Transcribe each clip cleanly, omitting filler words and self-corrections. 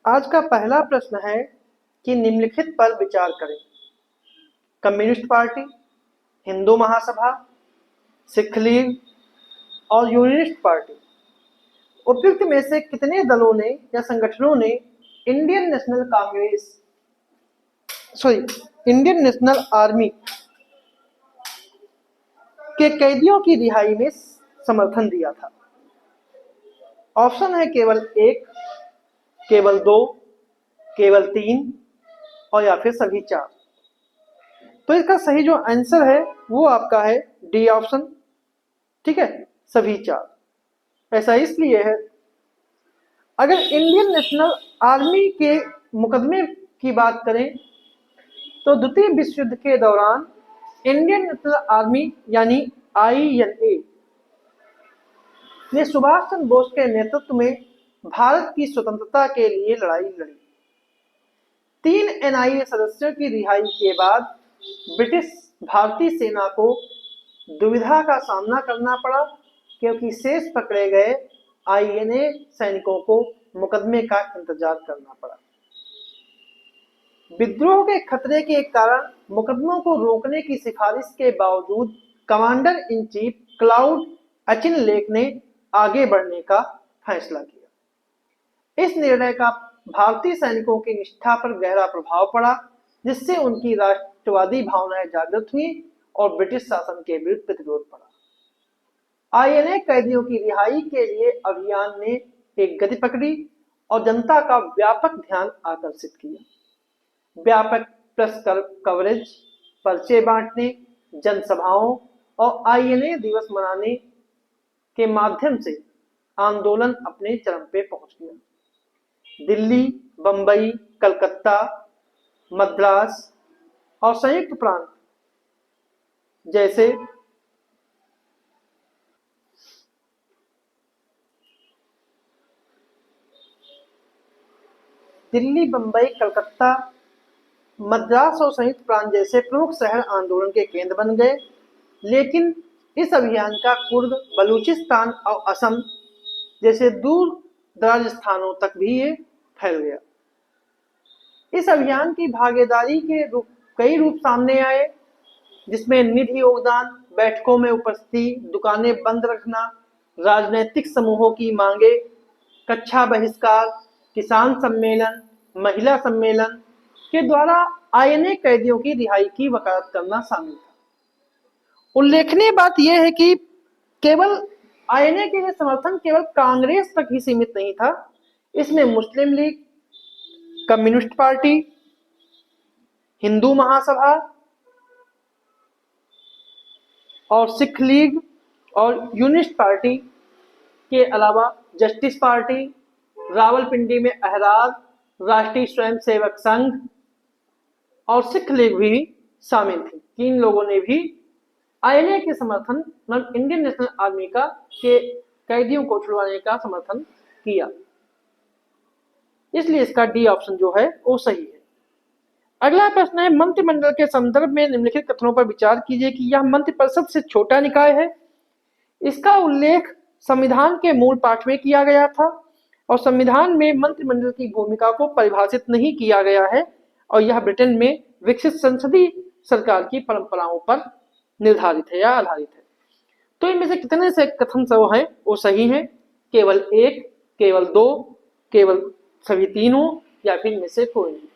आज का पहला प्रश्न है कि निम्नलिखित पर विचार करें। Communist party, Hindu Mahasabha, Sikh league और यूनियनिस्ट पार्टी, उपयुक्त में से कितने दलों ने या संगठनों ने इंडियन नेशनल आर्मी के कैदियों की रिहाई में समर्थन दिया था? ऑप्शन है केवल 1, केवल 2, केवल 3 और या फिर सभी 4। तो इसका सही जो आंसर है वो आपका है डी ऑप्शन। ठीक है, सभी 4। ऐसा इसलिए है, अगर इंडियन नेशनल आर्मी के मुकदमे की बात करें तो द्वितीय विश्व युद्ध के दौरान इंडियन नेशनल आर्मी यानी INA ने सुभाष चंद्र बोस के नेतृत्व में भारत की स्वतंत्रता के लिए लड़ाई लड़ी। 3 NIA सदस्यों की रिहाई के बाद ब्रिटिश भारतीय सेना को दुविधा का सामना करना पड़ा, क्योंकि शेष पकड़े गए INA सैनिकों को मुकदमे का इंतजार करना पड़ा। विद्रोह के खतरे के कारण मुकदमों को रोकने की सिफारिश के बावजूद कमांडर इन चीफ क्लाउड एचिनलेक ने आगे बढ़ने का फैसला किया। इस निर्णय का भारतीय सैनिकों की निष्ठा पर गहरा प्रभाव पड़ा, जिससे उनकी राष्ट्रवादी भावनाएं जागृत हुई और ब्रिटिश शासन के विरुद्ध प्रतिरोध पड़ा। INA कैदियों की रिहाई के लिए अभियान ने एक गति पकड़ी और जनता का व्यापक ध्यान आकर्षित किया। व्यापक प्रेस कवरेज, पर्चे बांटने, जनसभाओं और INA दिवस मनाने के माध्यम से आंदोलन अपने चरम पे पहुंच गया। दिल्ली, बंबई, कलकत्ता, मद्रास और संयुक्त प्रांत जैसे मद्रास और संयुक्त प्रांत जैसे प्रमुख शहर आंदोलन के केंद्र बन गए, लेकिन इस अभियान का कुर्द, बलूचिस्तान और असम जैसे दूर दराज स्थानों तक भी ये फैल गया। इस अभियान की भागीदारी के कई रूप सामने आए, जिसमें निधि योगदान, बैठकों में उपस्थिति, दुकानें बंद रखना, राजनीतिक समूहों की मांगे, कक्षा बहिष्कार, किसान सम्मेलन, महिला सम्मेलन के द्वारा INA कैदियों की रिहाई की वकालत करना शामिल था। उल्लेखनीय बात यह है कि केवल INA के लिए समर्थन केवल कांग्रेस तक ही सीमित नहीं था। इसमें मुस्लिम league, communist party, Hindu Mahasabha और सिख लीग और यूनियनिस्ट पार्टी के अलावा जस्टिस पार्टी, रावलपिंडी में अहराज, राष्ट्रीय स्वयंसेवक संघ और सिख लीग भी शामिल थी। 3 लोगों ने भी INA के समर्थन, इंडियन नेशनल आर्मी का के कैदियों को छुड़वाने का समर्थन किया। इसलिए इसका डी ऑप्शन जो है वो सही है। अगला प्रश्न है, मंत्रिमंडल के संदर्भ में निम्नलिखित कथनों पर विचार कीजिए कि यह मंत्रिपरिषद से छोटा निकाय है। इसका उल्लेख संविधान के मूल पाठ में किया गया था और संविधान में मंत्रिमंडल की भूमिका को परिभाषित नहीं किया गया है और यह ब्रिटेन में विकसित संसदीय सरकार की परंपराओं पर निर्धारित है या आधारित है। तो इनमें से कितने से कथन सब हैं वो सही हैं? केवल 1, केवल 2, केवल सभी 3 हो या फिर इनमें से कोई नहीं।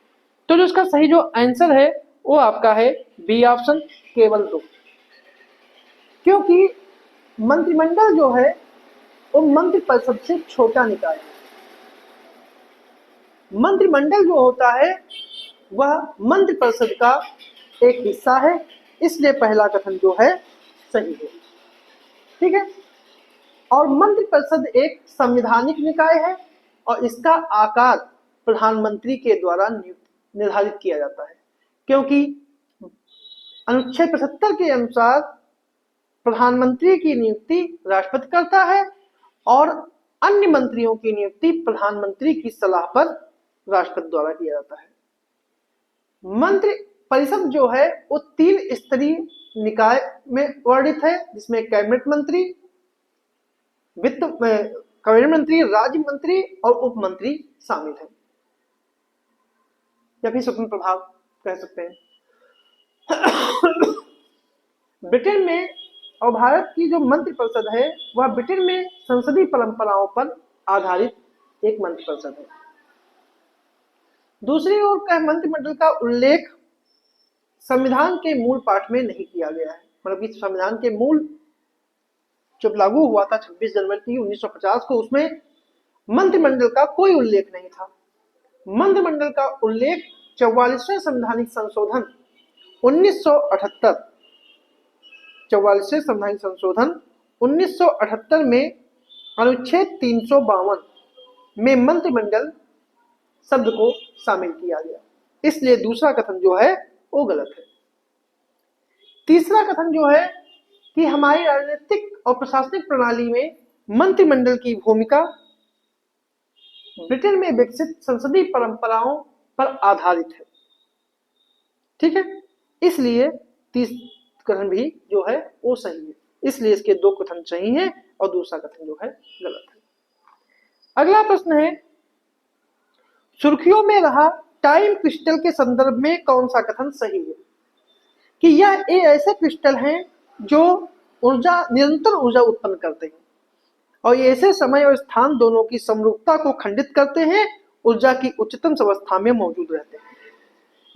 तो जो इसका सही जो आंसर है वो आपका है बी ऑप्शन, केवल 2। क्योंकि मंत्रिमंडल जो है वो मंत्रिपरिषद से छोटा निकाय है। मंत्रिमंडल जो होता है वह मंत्रिपरिषद का एक हिस्सा है, इसलिए पहला कथन जो है सही है। ठीक है, और मंत्रिपरिषद एक संवैधानिक निकाय है और इसका आकार प्रधानमंत्री के द्वारा निर्धारित किया जाता है, क्योंकि अनुच्छेद 75 के अनुसार प्रधानमंत्री की नियुक्ति राष्ट्रपति करता है और अन्य मंत्रियों की नियुक्ति प्रधानमंत्री की सलाह पर राष्ट्रपति द्वारा किया जाता है। मंत्रि परिषद जो है वो 3 स्तरीय निकाय में वर्णित है, जिसमें कैबिनेट मंत्री, कैबिनेट मंत्री, राज्य मंत्री और उप मंत्री शामिल है। या फिर स्वतंत्र प्रभाव कह सकते हैं। ब्रिटेन में और भारत की जो मंत्रिपरिषद है वह ब्रिटेन में संसदीय परंपराओं पर आधारित एक मंत्रिपरिषद है। दूसरी ओर का मंत्रिमंडल का उल्लेख संविधान के मूल पाठ में नहीं किया गया है, मतलब कि संविधान के मूल जब लागू हुआ था 26 जनवरी 1950 को, उसमें मंत्रिमंडल का कोई उल्लेख नहीं था। मंत्रिमंडल का उल्लेख 44वें संवैधानिक संशोधन 1978 44वें संवैधानिक संशोधन 1978 में अनुच्छेद 352 में मंत्रिमंडल शब्द को शामिल किया गया, इसलिए दूसरा कथन जो है वो गलत है। तीसरा कथन जो है कि हमारी राजनीतिक और प्रशासनिक प्रणाली में मंत्रिमंडल की भूमिका ब्रिटेन में विकसित संसदीय परंपराओं पर आधारित है। ठीक है, इसलिए तीसरा कथन भी जो है वो सही है, इसलिए इसके दो कथन सही हैं और दूसरा कथन जो है गलत है। अगला प्रश्न है, सुर्खियों में रहा टाइम क्रिस्टल के संदर्भ में कौन सा कथन सही है? कि यह ऐसे क्रिस्टल हैं जो निरंतर ऊर्जा उत्पन्न करते हैं और ये ऐसे समय और स्थान दोनों की समरूपता को खंडित करते हैं, ऊर्जा की उच्चतम अवस्था में मौजूद रहते हैं।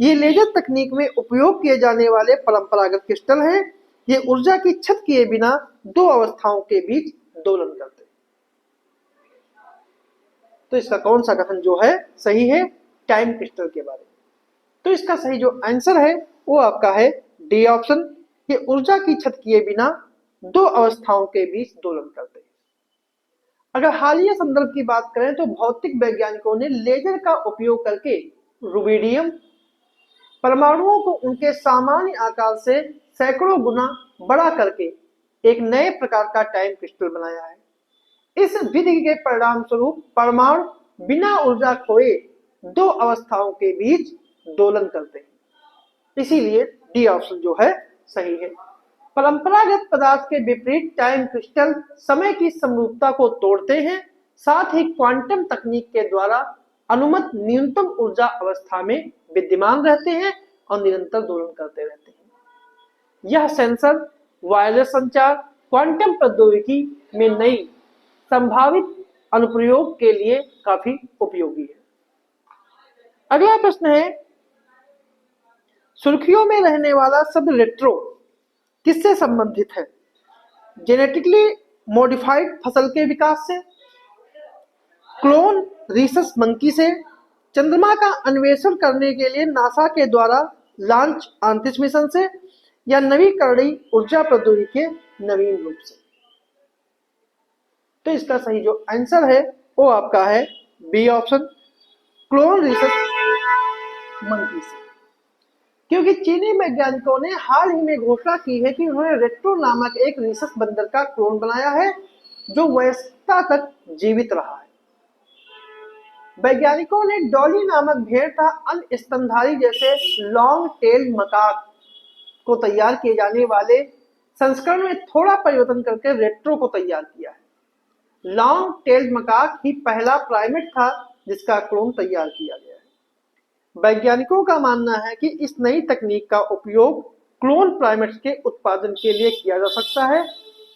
ये लेजर तकनीक में उपयोग किए जाने वाले परंपरागत क्रिस्टल हैं। ये ऊर्जा की छत किए बिना दो अवस्थाओं के बीच दोलन करते हैं। तो इसका कौन सा कथन जो है सही है टाइम क्रिस्टल के बारे में? तो इसका सही जो आंसर है वो आपका है डी ऑप्शन। ये ऊर्जा की छत किए बिना दो अवस्थाओं के बीच दोलन करते हैं। अगर हालिया संदर्भ की बात करें तो भौतिक वैज्ञानिकों ने लेजर का उपयोग करके रुबिडियम परमाणुओं को उनके सामान्य आकार से सैकड़ों गुना बड़ा करके एक नए प्रकार का टाइम क्रिस्टल बनाया है। इस विधि के परिणाम स्वरूप परमाणु बिना ऊर्जा खोए दो अवस्थाओं के बीच दोलन करते हैं, इसीलिए डी ऑप्शन जो है सही है। परंपरागत पदार्थ के विपरीत टाइम क्रिस्टल समय की समरूपता को तोड़ते हैं, साथ ही क्वांटम तकनीक के द्वारा अनुमत न्यूनतम ऊर्जा अवस्था में विद्यमान रहते हैं और निरंतर दोलन करते रहते हैं। यह सेंसर, वायरलेस संचार, क्वांटम प्रौद्योगिकी में नई संभावित अनुप्रयोग के लिए काफी उपयोगी है। अगला प्रश्न है, सुर्खियों में रहने वाला शब्द रेट्रो किससे संबंधित है? जेनेटिकली मॉडिफाइड फसल के विकास से, क्लोन रीसस मंकी से, चंद्रमा का अन्वेषण करने के लिए नासा के द्वारा लॉन्च अंतरिक्ष मिशन से, या नवीकरणीय ऊर्जा प्रौद्योगिकी के नवीन रूप से? तो इसका सही जो आंसर है वो आपका है B option, clone rhesus monkey से। क्योंकि चीनी वैज्ञानिकों ने हाल ही में घोषणा की है कि उन्होंने रेट्रो नामक एक रीसस बंदर का क्लोन बनाया है जो वयस्कता तक जीवित रहा है। वैज्ञानिकों ने डॉली नामक भेड़ तथा अन्य स्तनधारी जैसे लॉन्ग टेल मकाक को तैयार किए जाने वाले संस्करण में थोड़ा परिवर्तन करके रेट्रो को तैयार किया है। लॉन्ग टेल मकाक ही पहला प्राइमेट था जिसका क्लोन तैयार किया गया है। वैज्ञानिकों का मानना है कि इस नई तकनीक का उपयोग क्लोन प्राइमेट्स के उत्पादन के लिए किया जा सकता है,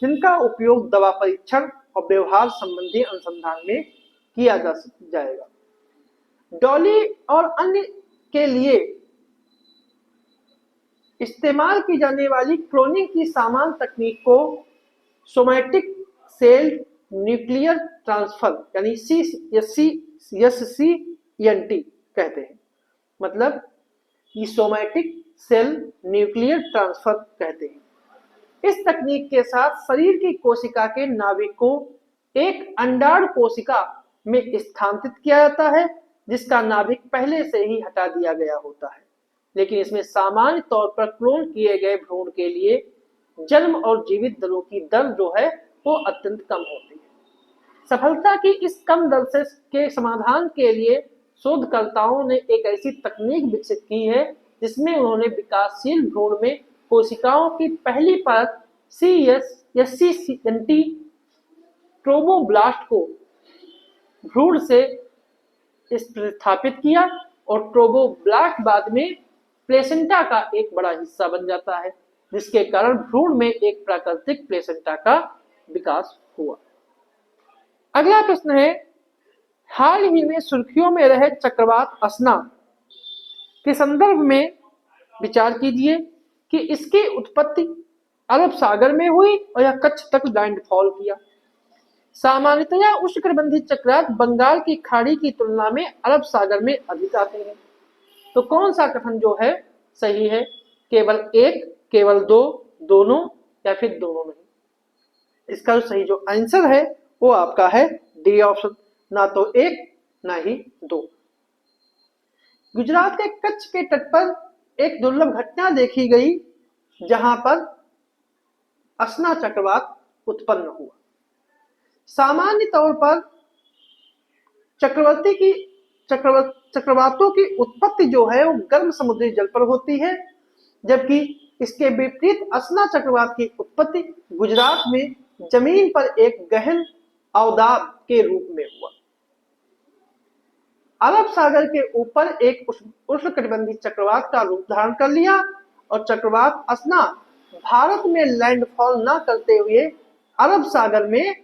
जिनका उपयोग दवा परीक्षण और व्यवहार संबंधी अनुसंधान में किया जाएगा। डॉली और अन्य के लिए इस्तेमाल की जाने वाली क्लोनिंग की समान तकनीक को सोमैटिक सेल न्यूक्लियर ट्रांसफर यानी SCNT कहते हैं। मतलब कि सोमैटिक सेल न्यूक्लियर ट्रांसफर कहते हैं। इस तकनीक के साथ शरीर की कोशिका के नाभिक को एक अंडाणु कोशिका में स्थानांतरित किया जाता है, जिसका नाभिक पहले से ही हटा दिया गया होता है। लेकिन इसमें सामान्य तौर पर क्लोन किए गए भ्रूण के लिए जन्म और जीवित दरों की दर जो है वो अत्यंत कम होती है। सफलता की इस कम दर से के समाधान के लिए शोधकर्ताओं ने एक ऐसी तकनीक विकसित की है जिसमें उन्होंने विकासशील भ्रूण में कोशिकाओं की पहली परत SCNT ट्रोमोब्लास्ट को भ्रूण से स्थापित किया और ट्रोफोब्लास्ट बाद में प्लेसेंटा का एक बड़ा हिस्सा बन जाता है, जिसके कारण भ्रूण में एक प्राकृतिक प्लेसेंटा का विकास हुआ। अगला प्रश्न है, हाल ही में सुर्खियों में रहे चक्रवात असना के संदर्भ में विचार कीजिए कि इसकी उत्पत्ति अरब सागर में हुई और यह कच्छ तक लैंडफॉल किया। सामान्यतया उष्णकटिबंधीय चक्रवात बंगाल की खाड़ी की तुलना में अरब सागर में अधिक आते हैं। तो कौन सा कथन जो है सही है? केवल एक, केवल दो, दोनों या फिर दोनों नहीं? इसका जो सही जो आंसर है वो आपका है डी ऑप्शन, ना तो एक ना ही दो। गुजरात के कच्छ के तट पर एक दुर्लभ घटना देखी गई जहां पर असना चक्रवात उत्पन्न हुआ। सामान्य तौर पर चक्रवातों की उत्पत्ति जो है वो गर्म समुद्री जल पर होती है, जबकि इसके विपरीत असना चक्रवात की उत्पत्ति गुजरात में जमीन पर एक गहन अवदाब के रूप में हुआ। अरब सागर के ऊपर एक उष्णकटिबंधीय चक्रवात का रूप धारण कर लिया और चक्रवात असना भारत में लैंडफॉल न करते हुए अरब सागर में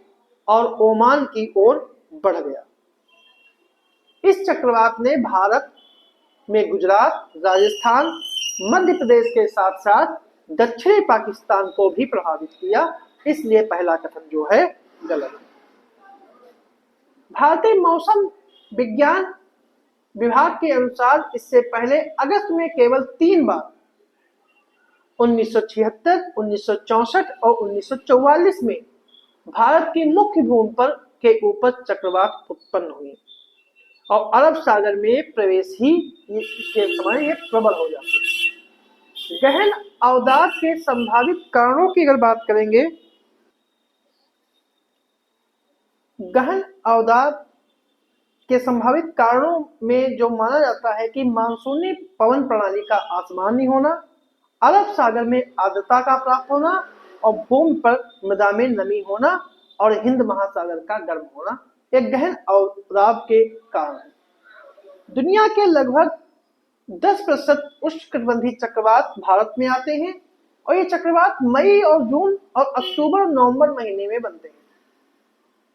और ओमान की ओर बढ़ गया। इस चक्रवात ने भारत में गुजरात, राजस्थान, मध्य प्रदेश के साथ साथ दक्षिणी पाकिस्तान को भी प्रभावित किया, इसलिए पहला कथन जो है गलत है। भारतीय मौसम विज्ञान विभाग के अनुसार इससे पहले अगस्त में केवल 3 बार 1976, 1964 और 1944 में भारत की मुख्य भूमि पर के ऊपर चक्रवात उत्पन्न हुए और अरब सागर में प्रवेश ही के समय ये प्रबल हो जाते हैं। गहन अवदाब के संभावित कारणों की अगर बात करेंगे, गहन अवदाब के संभावित कारणों में जो माना जाता है कि मानसूनी पवन प्रणाली का आसमानी होना, अरब सागर में आर्द्रता का प्राप्त होना और भूमि पर मृदा में नमी होना और हिंद महासागर का गर्म होना, एक गहन अवदाब के कारण है। दुनिया के लगभग 10% उष्णकटिबंधीय चक्रवात भारत में आते हैं और ये चक्रवात मई और जून और अक्टूबर नवंबर महीने में बनते हैं।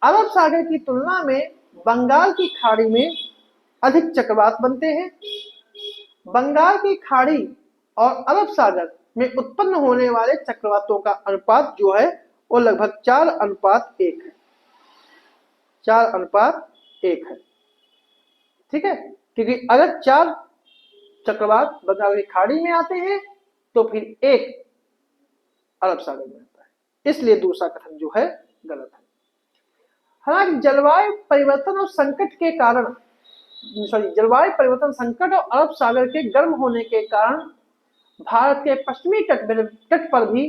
अरब सागर की तुलना में बंगाल की खाड़ी में अधिक चक्रवात बनते हैं। बंगाल की खाड़ी और अरब सागर में उत्पन्न होने वाले चक्रवातों का अनुपात जो है वो लगभग 4:1 है। 4:1 है, ठीक है, क्योंकि अगर 4 चक्रवात बंगाल की खाड़ी में आते हैं तो फिर 1 अरब सागर में आता है, इसलिए दूसरा कथन जो है गलत है। हालांकि जलवायु परिवर्तन संकट और अरब सागर के गर्म होने के कारण भारत के पश्चिमी तट पर भी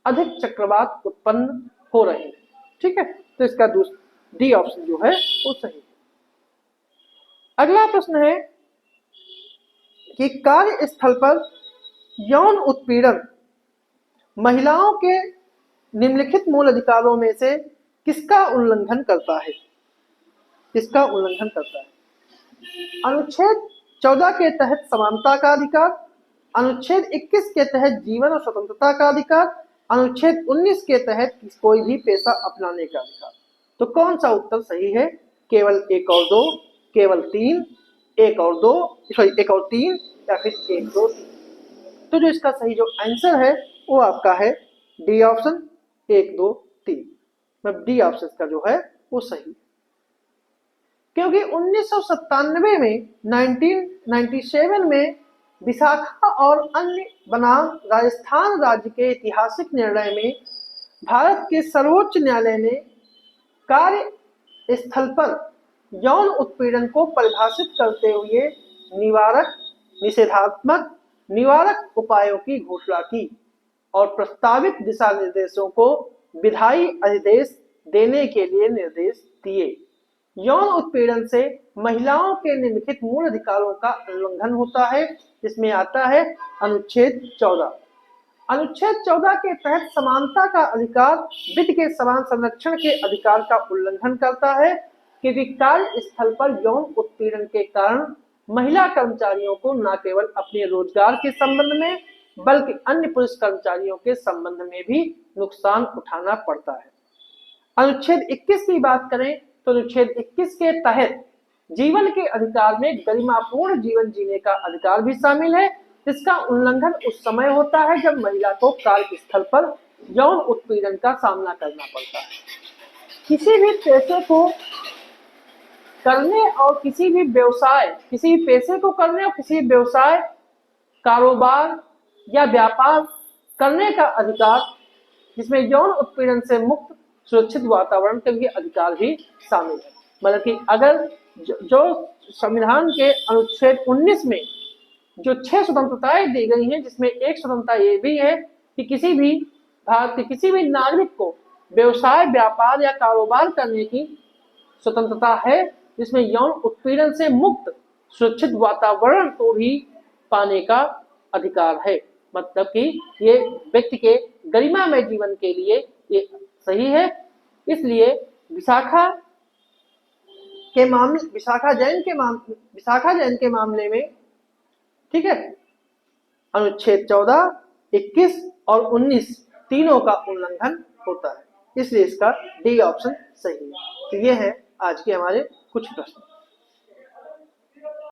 अधिक चक्रवात उत्पन्न हो रहे हैं, ठीक है, तो इसका डी ऑप्शन जो है वो सही है। अगला प्रश्न है कि कार्यस्थल पर यौन उत्पीड़न महिलाओं के निम्नलिखित मूल अधिकारों में से किसका उल्लंघन करता है? किसका उल्लंघन करता है? अनुच्छेद 14 के तहत समानता का अधिकार, अनुच्छेद 21 के तहत जीवन और स्वतंत्रता का अधिकार, अनुच्छेद 19 के तहत कोई भी पेशा अपनाने का अधिकार। तो कौन सा उत्तर सही है? केवल 1 और 2, केवल 3, 1 और 3 या फिर 1, 2, 3? तो जो इसका सही जो आंसर है वो आपका है डी ऑप्शन, 1, 2, 3। मतलब डी ऑप्शन का जो है वो सही, क्योंकि 1997 में 1997 में विशाखा और अन्य बनाम राजस्थान राज्य के ऐतिहासिक निर्णय में भारत के सर्वोच्च न्यायालय ने कार्य स्थल पर यौन उत्पीड़न को परिभाषित करते हुए निवारक उपायों की घोषणा की और प्रस्तावित दिशा निर्देशों को विधायी अध्यादेश देने के लिए निर्देश दिए। यौन उत्पीड़न से महिलाओं के निम्नलिखित मूल अधिकारों का उल्लंघन होता है, जिसमें आता है अनुच्छेद 14। अनुच्छेद 14 के तहत समानता का अधिकार वित्त के समान संरक्षण के अधिकार का उल्लंघन करता है, क्योंकि कार्यस्थल पर यौन उत्पीड़न के कारण महिला कर्मचारियों को न केवल अपने रोजगार के संबंध में बल्कि अन्य पुरुष कर्मचारियों के संबंध में भी नुकसान उठाना पड़ता है। अनुच्छेद 21 की बात करें तो अनुच्छेद 21 के तहत जीवन के अधिकार में गरिमापूर्ण जीवन जीने का अधिकार भी शामिल है, जिसका उल्लंघन उस समय होता है जब महिला को कार्यस्थल पर यौन उत्पीड़न का सामना करना पड़ता है। किसी भी पेशे को करने और किसी भी पेशे को करने और किसी व्यवसाय, कारोबार या व्यापार करने का अधिकार, जिसमें यौन उत्पीड़न से मुक्त सुरक्षित वातावरण के भी अधिकार भी शामिल है। मतलब कि अगर जो संविधान के अनुच्छेद 19 में जो 6 स्वतंत्रताएं दी गई हैं, जिसमें एक स्वतंत्रता ये भी है कि किसी भी भारतीय किसी भी नागरिक को व्यवसाय, व्यापार या कारोबार करने की स्वतंत्रता है, जिसमें यौन उत्पीड़न से मुक्त सुरक्षित वातावरण को भी पाने का अधिकार है। मतलब कि ये व्यक्ति के गरिमामय जीवन के लिए ये सही है। इसलिए विशाखा जैन के मामले में, ठीक है, अनुच्छेद 14, 21 और 19 तीनों का उल्लंघन होता है, इसलिए इसका डी ऑप्शन सही है। तो ये है आज के हमारे कुछ प्रश्न।